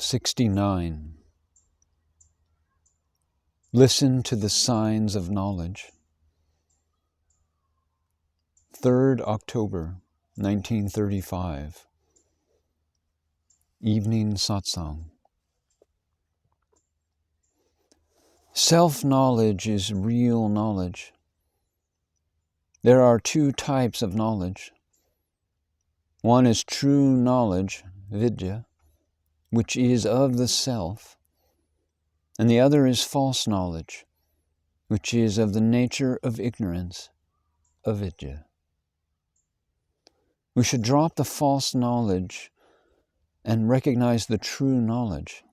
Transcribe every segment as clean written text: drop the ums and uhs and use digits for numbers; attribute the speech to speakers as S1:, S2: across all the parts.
S1: 69. Listen to the signs of knowledge. 3rd October, 1935. Evening Satsang. Self-knowledge is real knowledge. There are two types of knowledge. One is true knowledge, vidya, which is of the self, and the other is false knowledge, which is of the nature of ignorance, avidya. We should drop the false knowledge and recognize the true knowledge.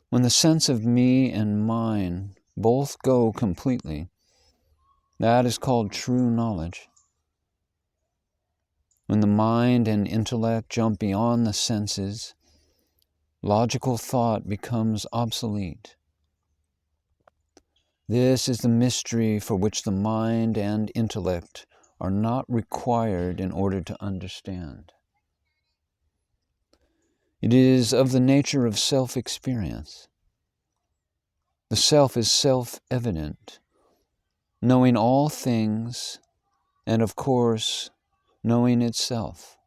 S1: When the sense of me and mine both go completely, that is called true knowledge. When the mind and intellect jump beyond the senses, logical thought becomes obsolete. This is the mystery for which the mind and intellect are not required in order to understand. It is of the nature of self-experience. The self is self-evident, knowing all things, and of course, knowing itself.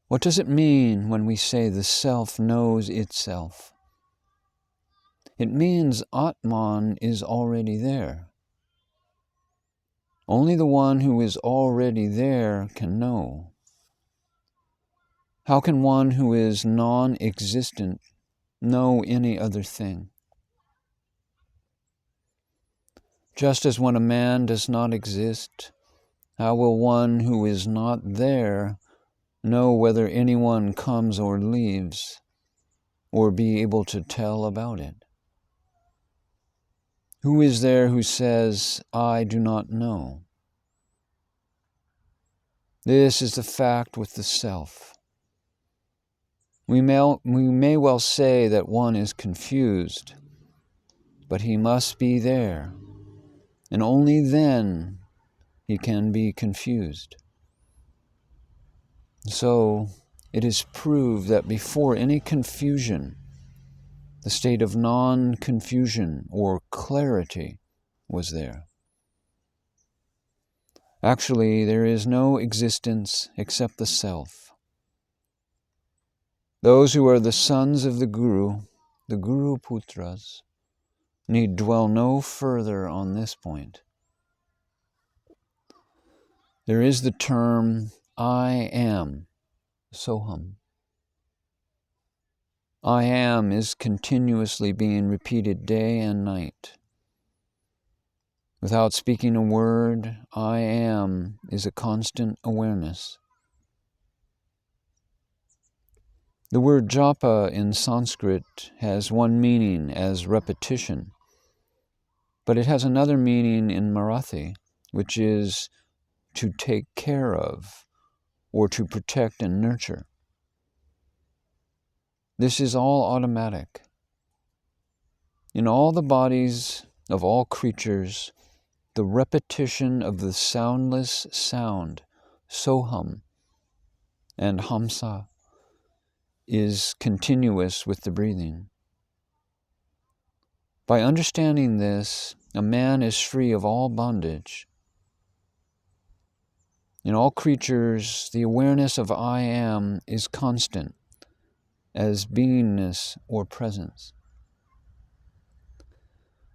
S1: What does it mean when we say the self knows itself? It means Atman is already there. Only the one who is already there can know. How can one who is non-existent know any other thing? Just as when a man does not exist, how will one who is not there know whether anyone comes or leaves, or be able to tell about it? Who is there who says, I do not know? This is the fact with the self. We may well say that one is confused, but he must be there, and only then he can be confused. So it is proved that before any confusion, the state of non-confusion or clarity was there. Actually, there is no existence except the self. Those who are the sons of the Guru Putras, need dwell no further on this point. There is the term I am, soham. I am is continuously being repeated day and night. Without speaking a word, I am is a constant awareness. The word japa in Sanskrit has one meaning as repetition, but it has another meaning in Marathi, which is to take care of, or to protect and nurture. This is all automatic. In all the bodies of all creatures, the repetition of the soundless sound, soham, and hamsa, is continuous with the breathing. By understanding this, a man is free of all bondage. In all creatures, the awareness of I am is constant, as beingness or presence.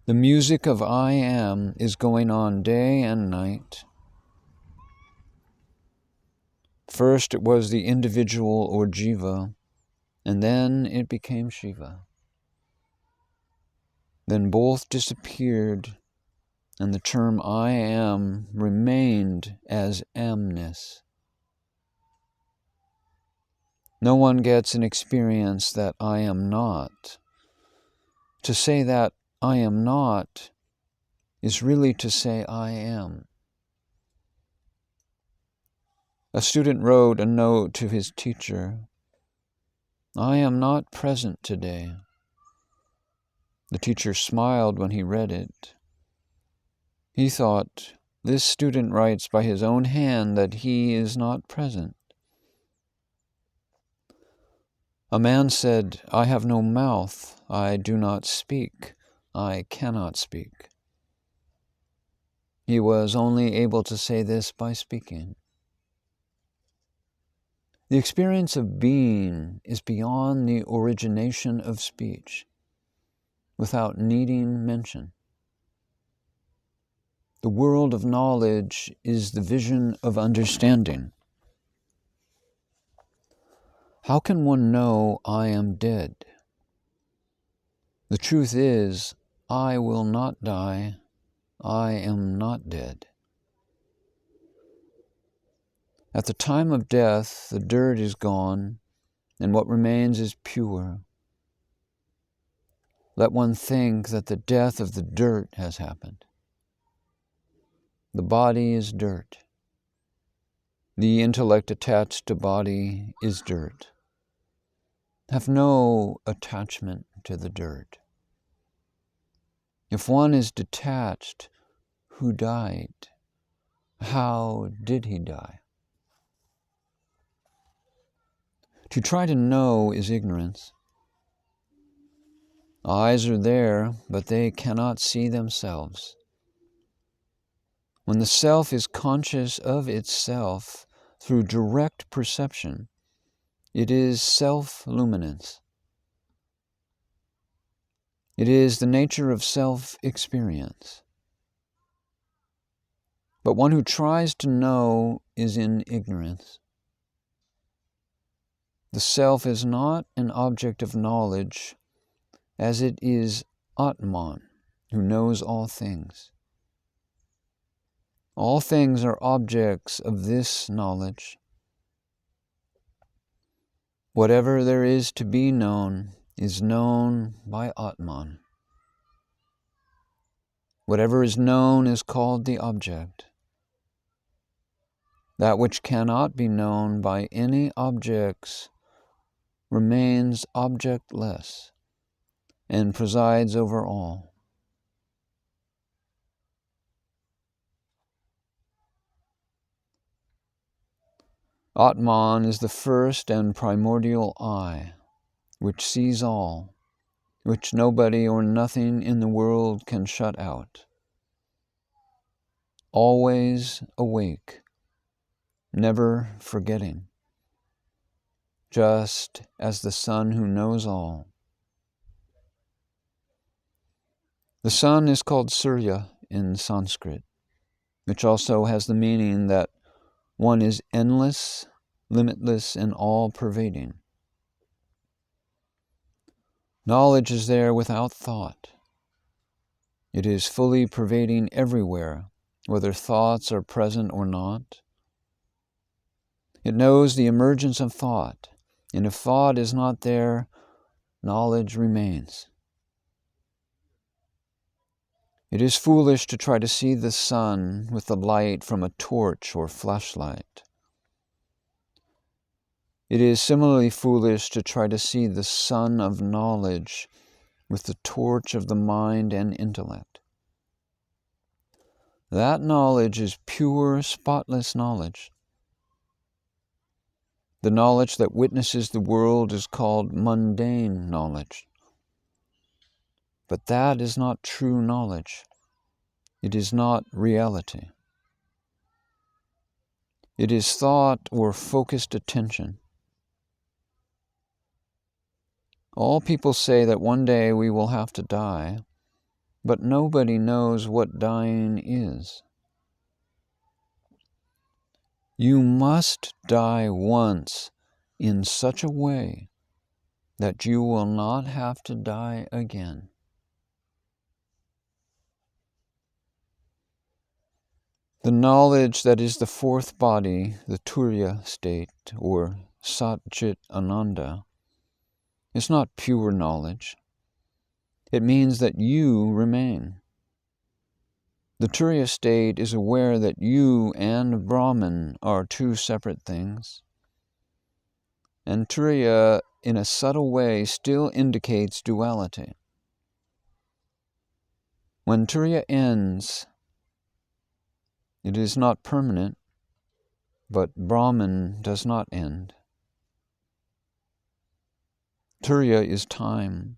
S1: The music of I am is going on day and night. First it was the individual or jiva, and then it became Shiva. Then both disappeared, and the term I am remained as amness. No one gets an experience that I am not. To say that I am not is really to say I am. A student wrote a note to his teacher, I am not present today. The teacher smiled when he read it. He thought, this student writes by his own hand that he is not present. A man said, "I have no mouth, I do not speak, I cannot speak." He was only able to say this by speaking. The experience of being is beyond the origination of speech, without needing mention. The world of knowledge is the vision of understanding. How can one know I am dead? The truth is, I will not die, I am not dead. At the time of death, the dirt is gone, and what remains is pure. Let one think that the death of the dirt has happened. The body is dirt. The intellect attached to body is dirt. Have no attachment to the dirt. If one is detached, who died? How did he die? To try to know is ignorance. Eyes are there, but they cannot see themselves. When the self is conscious of itself through direct perception, it is self-luminance. It is the nature of self-experience. But one who tries to know is in ignorance. The self is not an object of knowledge, as it is Atman, who knows all things. All things are objects of this knowledge. Whatever there is to be known is known by Atman. Whatever is known is called the object. That which cannot be known by any objects remains objectless and presides over all. Atman is the first and primordial I, which sees all, which nobody or nothing in the world can shut out. Always awake, never forgetting, just as the sun who knows all. The sun is called Surya in Sanskrit, which also has the meaning that one is endless, limitless, and all-pervading. Knowledge is there without thought. It is fully pervading everywhere, whether thoughts are present or not. It knows the emergence of thought, and if thought is not there, knowledge remains. It is foolish to try to see the sun with the light from a torch or flashlight. It is similarly foolish to try to see the sun of knowledge with the torch of the mind and intellect. That knowledge is pure, spotless knowledge. The knowledge that witnesses the world is called mundane knowledge. But that is not true knowledge. It is not reality. It is thought or focused attention. All people say that one day we will have to die, but nobody knows what dying is. You must die once in such a way that you will not have to die again. The knowledge that is the fourth body, the Turiya state, or Sat-Chit Ananda, is not pure knowledge. It means that you remain. The Turiya state is aware that you and Brahman are two separate things. And Turiya, in a subtle way, still indicates duality. When Turiya ends, it is not permanent, but Brahman does not end. Turya is time,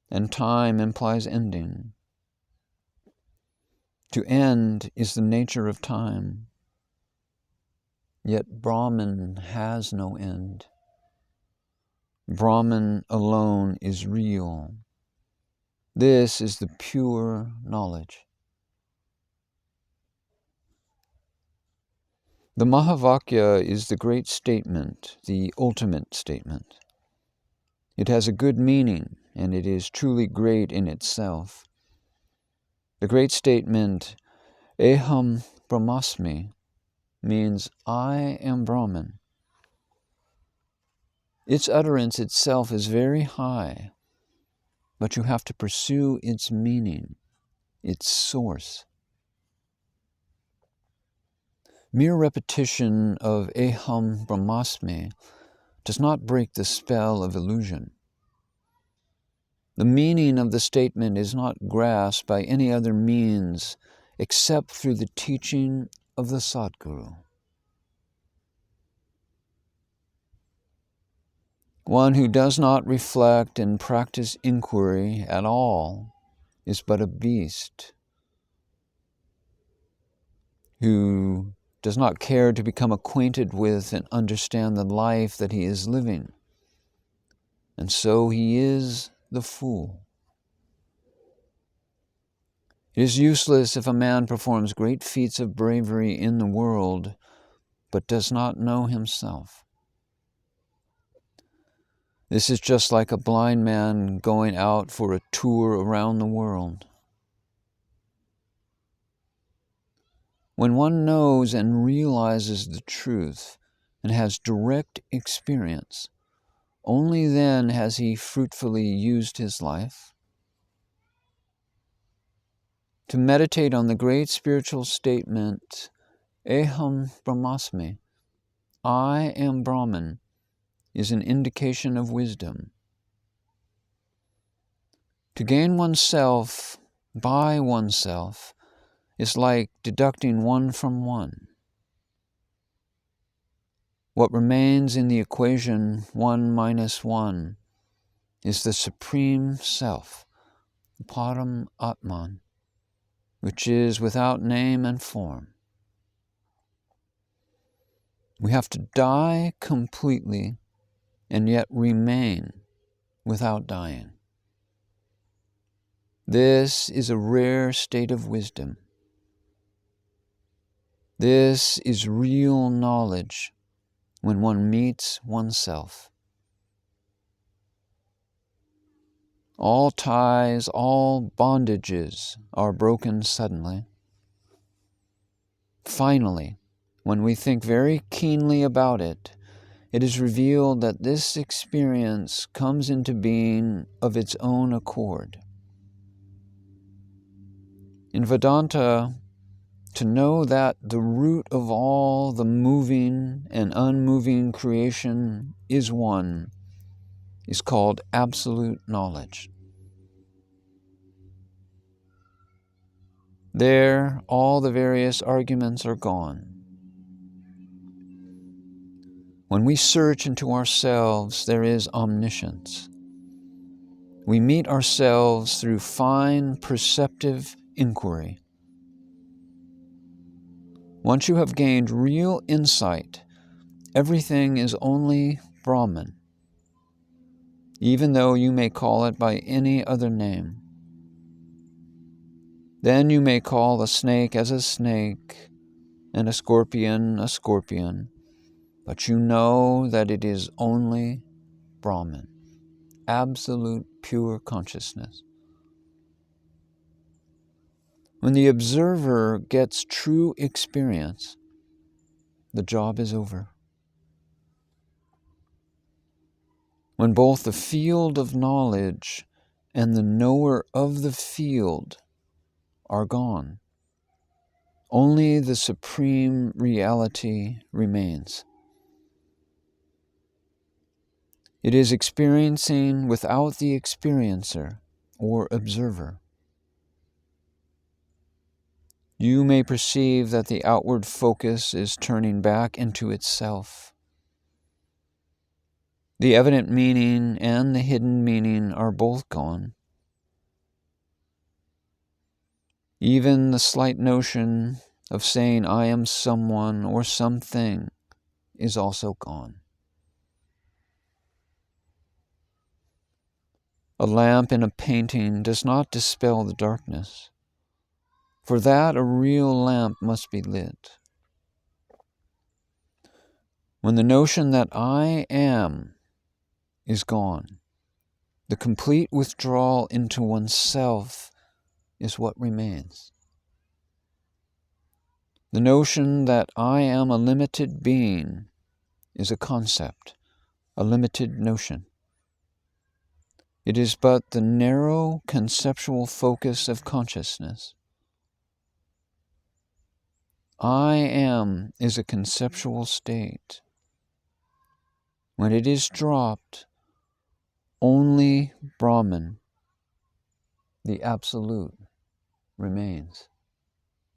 S1: and time implies ending. To end is the nature of time. Yet Brahman has no end. Brahman alone is real. This is the pure knowledge. The Mahavakya is the great statement, the ultimate statement. It has a good meaning, and it is truly great in itself. The great statement, Eham Brahmasmi, means I am Brahman. Its utterance itself is very high, but you have to pursue its meaning, its source. Mere repetition of Eham Brahmasmi does not break the spell of illusion. The meaning of the statement is not grasped by any other means except through the teaching of the Sadguru. One who does not reflect and practice inquiry at all is but a beast who does not care to become acquainted with and understand the life that he is living. And so he is the fool. It is useless if a man performs great feats of bravery in the world, but does not know himself. This is just like a blind man going out for a tour around the world. When one knows and realizes the truth and has direct experience, only then has he fruitfully used his life. To meditate on the great spiritual statement, Eham Brahmasmi, I am Brahman, is an indication of wisdom. To gain oneself by oneself is like deducting one from one. What remains in the equation 1 minus 1 is the Supreme Self, Param Atman, which is without name and form. We have to die completely and yet remain without dying. This is a rare state of wisdom. This is real knowledge when one meets oneself. All ties, all bondages are broken suddenly. Finally, when we think very keenly about it, it is revealed that this experience comes into being of its own accord. In Vedanta, to know that the root of all the moving and unmoving creation is one is called absolute knowledge. There, all the various arguments are gone. When we search into ourselves, there is omniscience. We meet ourselves through fine perceptive inquiry. Once you have gained real insight, everything is only Brahman, even though you may call it by any other name. Then you may call a snake as a snake, and a scorpion, but you know that it is only Brahman, absolute pure consciousness. When the observer gets true experience, the job is over. When both the field of knowledge and the knower of the field are gone, only the supreme reality remains. It is experiencing without the experiencer or observer. You may perceive that the outward focus is turning back into itself. The evident meaning and the hidden meaning are both gone. Even the slight notion of saying I am someone or something is also gone. A lamp in a painting does not dispel the darkness. For that, a real lamp must be lit. When the notion that I am is gone, the complete withdrawal into oneself is what remains. The notion that I am a limited being is a concept, a limited notion. It is but the narrow conceptual focus of consciousness. I am is a conceptual state. When it is dropped, only Brahman, the Absolute, remains.